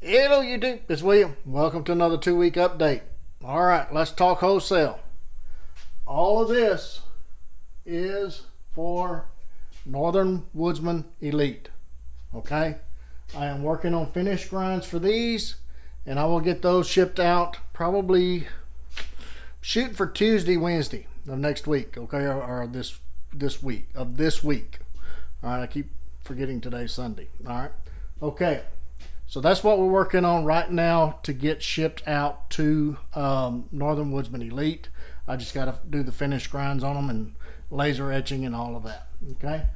Hello YouTube, it's William. Welcome to another 2-week update. Alright, let's talk wholesale. All of this is for Northern Woodsman Elite. Okay? I am working on finish grinds for these, and I will get those shipped out probably shooting for Tuesday, Wednesday of next week. Okay, or this week. Alright, I keep forgetting today's Sunday. Alright. Okay. So that's what we're working on right now to get shipped out to Northern Woodsman Elite. I just got to do the finish grinds on them and laser etching and all of that. Okay.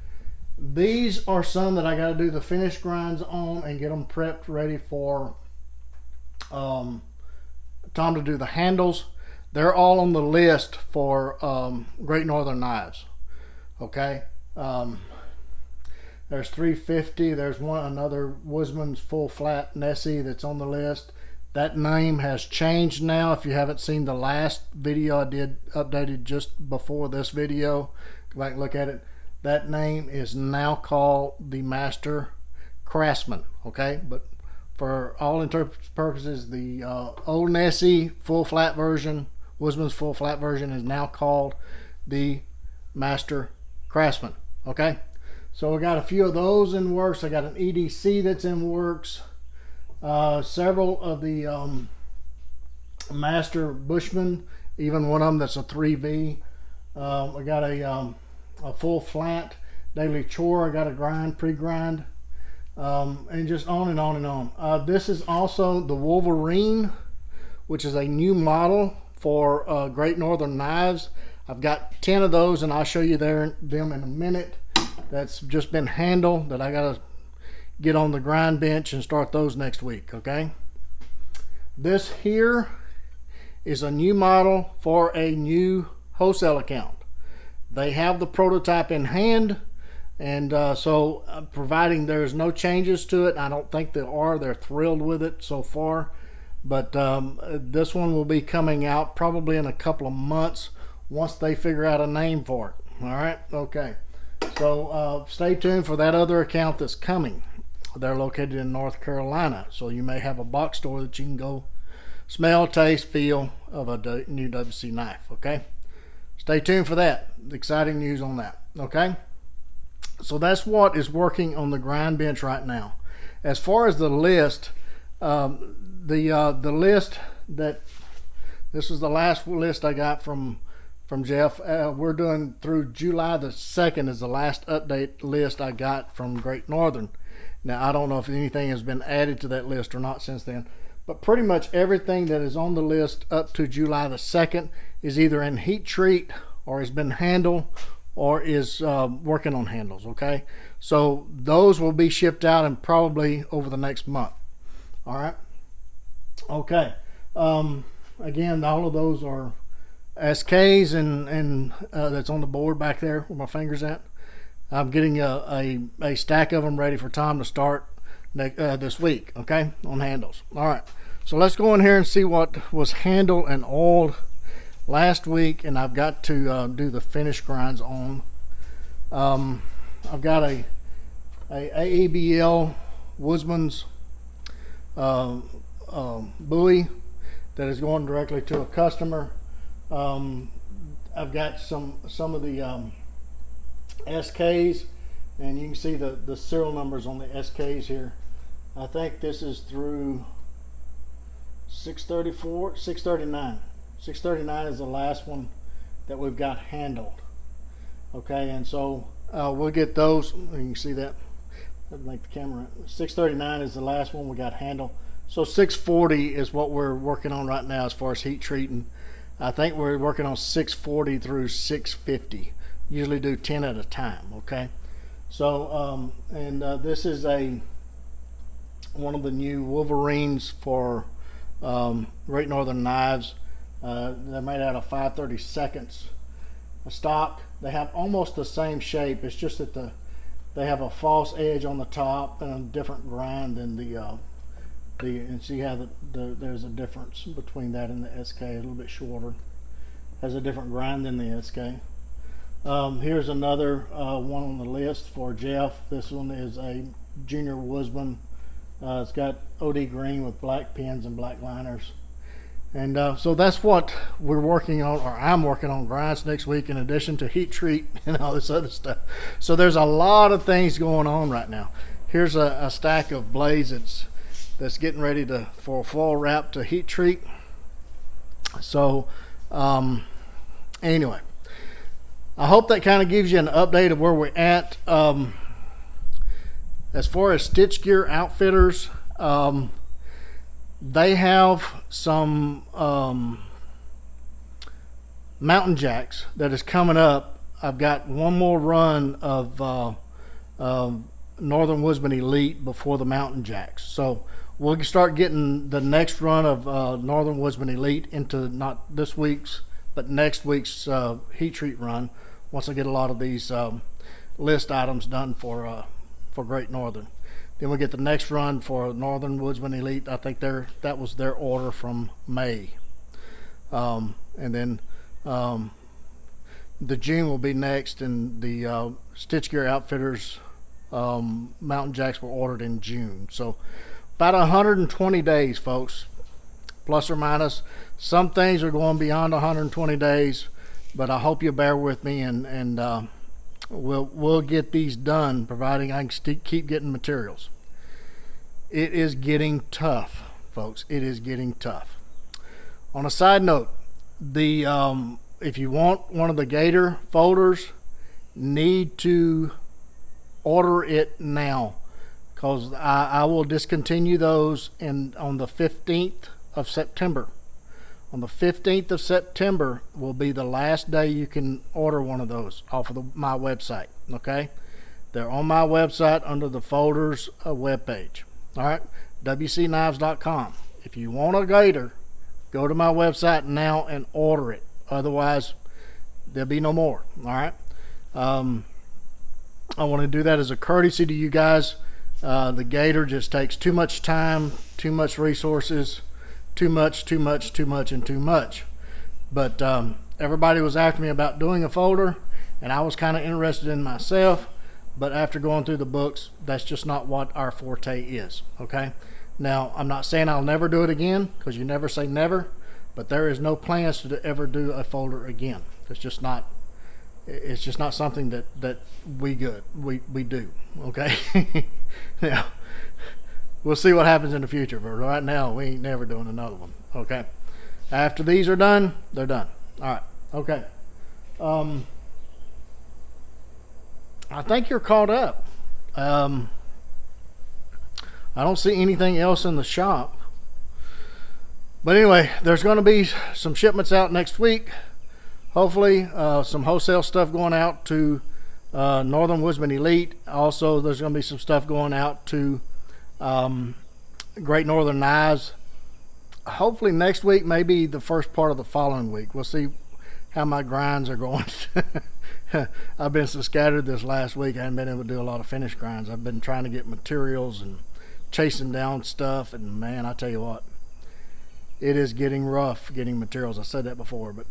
These are some that I got to do the finish grinds on and get them prepped ready for Tom to do the handles. They're all on the list for Great Northern Knives. Okay. There's 350. There's another Woodsman's full flat Nessie that's on the list. That name has changed now. If you haven't seen the last video I did updated just before this video, go back and look at it. That name is now called the Master Craftsman. Okay, but for all intents and purposes, the old Nessie full flat version, Woodsman's full flat version, is now called the Master Craftsman. Okay. So we got a few of those in works. I got an EDC that's in works. Several of the Master Bushmen, even one of them that's a 3V. I got a full flat daily chore. I got a grind, pre-grind, and just on and on and on. This is also the Wolverine, which is a new model for Great Northern Knives. I've got 10 of those, and I'll show you them in a minute. That's just been handled, that I gotta get on the grind bench and start those next week. Okay, this here is a new model for a new wholesale account. They have the prototype in hand, and so providing there's no changes to it, I don't think there are, they're thrilled with it so far, but this one will be coming out probably in a couple of months once they figure out a name for it. All right, okay. So stay tuned for that other account that's coming. They're located in North Carolina, so you may have a box store that you can go smell, taste, feel of a new WC knife. Okay, stay tuned for that. Exciting news on that. Okay, so that's what is working on the grind bench right now. As far as the list, the list that this is the last list I got from Jeff. We're doing through July the 2nd is the last update list I got from Great Northern. Now I don't know if anything has been added to that list or not since then, but pretty much everything that is on the list up to July the 2nd is either in heat treat or has been handled or is working on handles. Okay, so those will be shipped out and probably over the next month. All right, okay. Again, all of those are SKs and that's on the board back there where my finger's at. I'm getting a stack of them ready for Tom to start this week. Okay, on handles. All right, so let's go in here and see what was handled and oiled last week, and I've got to do the finish grinds on. I've got a AEBL Woodsman's buoy that is going directly to a customer. I've got some of the SKs, and you can see the serial numbers on the SKs here. I think this is through 639. 639 is the last one that we've got handled. Okay, and so we'll get those. You can see that. I'd make the camera. 639 is the last one we got handled. So 640 is what we're working on right now as far as heat treating. I think we're working on 640 through 650. Usually do 10 at a time. Okay, so this is one of the new Wolverines for Great Northern Knives. They're made out of 5/32 stock. They have almost the same shape. It's just that they have a false edge on the top and a different grind than and see how there's a difference between that and the SK. A little bit shorter, has a different grind than the SK. Here's another one on the list for Jeff. This one is a Junior Woodsman It's got OD green with black pins and black liners. And so that's what we're working on, or I'm working on grinds next week, in addition to heat treat and all this other stuff. So there's a lot of things going on right now. Here's a stack of blades that's getting ready for a full wrap to heat treat. So anyway, I hope that kind of gives you an update of where we're at. As far as Stitch Gear Outfitters, they have some mountain jacks that is coming up. I've got one more run of Northern Woodsman Elite before the mountain jacks. So we'll start getting the next run of Northern Woodsman Elite into not this week's, but next week's heat treat run, once I get a lot of these list items done for Great Northern. Then we get the next run for Northern Woodsman Elite. I think that was their order from May. And then the June will be next, and the Stitch Gear Outfitters mountain jacks were ordered in June. So about 120 days, folks, plus or minus. Some things are going beyond 120 days, but I hope you bear with me, and we'll get these done, providing I can keep getting materials. It is getting tough, folks. It is getting tough. On a side note, if you want one of the Gator folders, need to order it now, because I will discontinue those on the 15th of September. On the 15th of September will be the last day you can order one of those off of my website. Okay, they're on my website under the folders webpage. All right, WCKnives.com. If you want a Gator, go to my website now and order it. Otherwise, there'll be no more. All right. I want to do that as a courtesy to you guys. The Gator just takes too much time, too much resources, too much. But everybody was after me about doing a folder, and I was kind of interested in myself. But after going through the books, that's just not what our forte is. Okay. Now, I'm not saying I'll never do it again, because you never say never. But there is no plans to ever do a folder again. It's just not something that we do. Okay. Now, we'll see what happens in the future, but right now we ain't never doing another one. Okay. After these are done, they're done. All right. Okay. I think you're caught up. I don't see anything else in the shop. But anyway, there's going to be some shipments out next week. Hopefully, some wholesale stuff going out to Northern Woodsman Elite. Also, there's going to be some stuff going out to Great Northern Knives. Hopefully next week, maybe the first part of the following week. We'll see how my grinds are going. I've been so scattered this last week, I haven't been able to do a lot of finished grinds. I've been trying to get materials and chasing down stuff, and man, I tell you what, it is getting rough getting materials. I said that before, but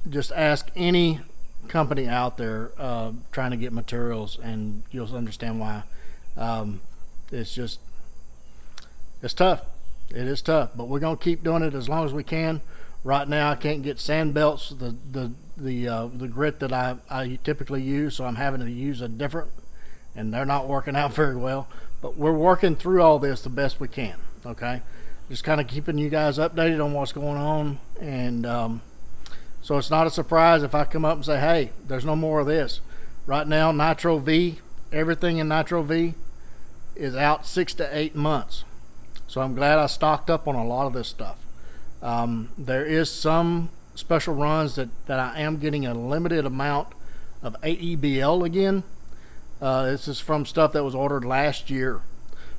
just ask any company out there trying to get materials, and you'll understand why. It's tough. It is tough, but we're gonna keep doing it as long as we can. Right now, I can't get sand belts, the grit that I typically use, so I'm having to use a different, and they're not working out very well. But we're working through all this the best we can. Okay, just kind of keeping you guys updated on what's going on, and so it's not a surprise if I come up and say, hey, there's no more of this. Right now, Nitro V, everything in Nitro V is out 6 to 8 months. So I'm glad I stocked up on a lot of this stuff. There is some special runs that I am getting a limited amount of AEBL again. This is from stuff that was ordered last year.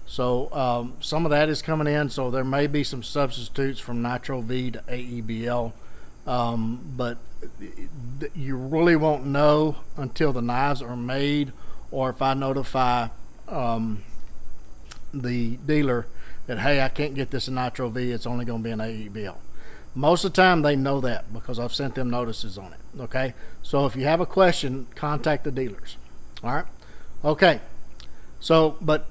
So some of that is coming in, so there may be some substitutes from Nitro V to AEBL. But you really won't know until the knives are made, or if I notify the dealer that, hey, I can't get this in Nitro V, it's only going to be an AEBL. Most of the time they know that because I've sent them notices on it. Okay, so if you have a question, contact the dealers. All right. Okay, so but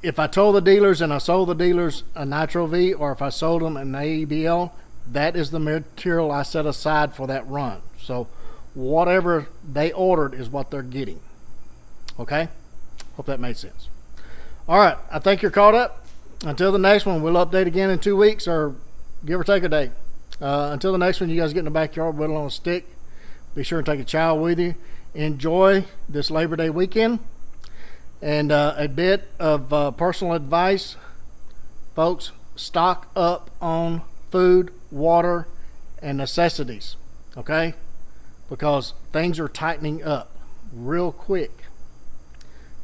if I told the dealers and I sold the dealers a Nitro V, or if I sold them an AEBL, that is the material I set aside for that run. So whatever they ordered is what they're getting. Okay? Hope that made sense. All right, I think you're caught up. Until the next one, we'll update again in 2 weeks, or give or take a day. Until the next one, you guys get in the backyard, whittle on a stick. Be sure and take a child with you. Enjoy this Labor Day weekend. And a bit of personal advice, folks, stock up on food, water, and necessities, okay? Because things are tightening up real quick.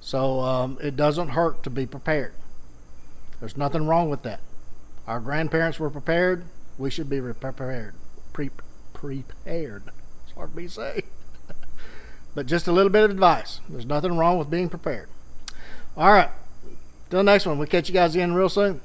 So it doesn't hurt to be prepared. There's nothing wrong with that. Our grandparents were prepared. We should be prepared. Prepared. It's hard for me to say. But just a little bit of advice. There's nothing wrong with being prepared. All right. Till the next one. We'll catch you guys again real soon.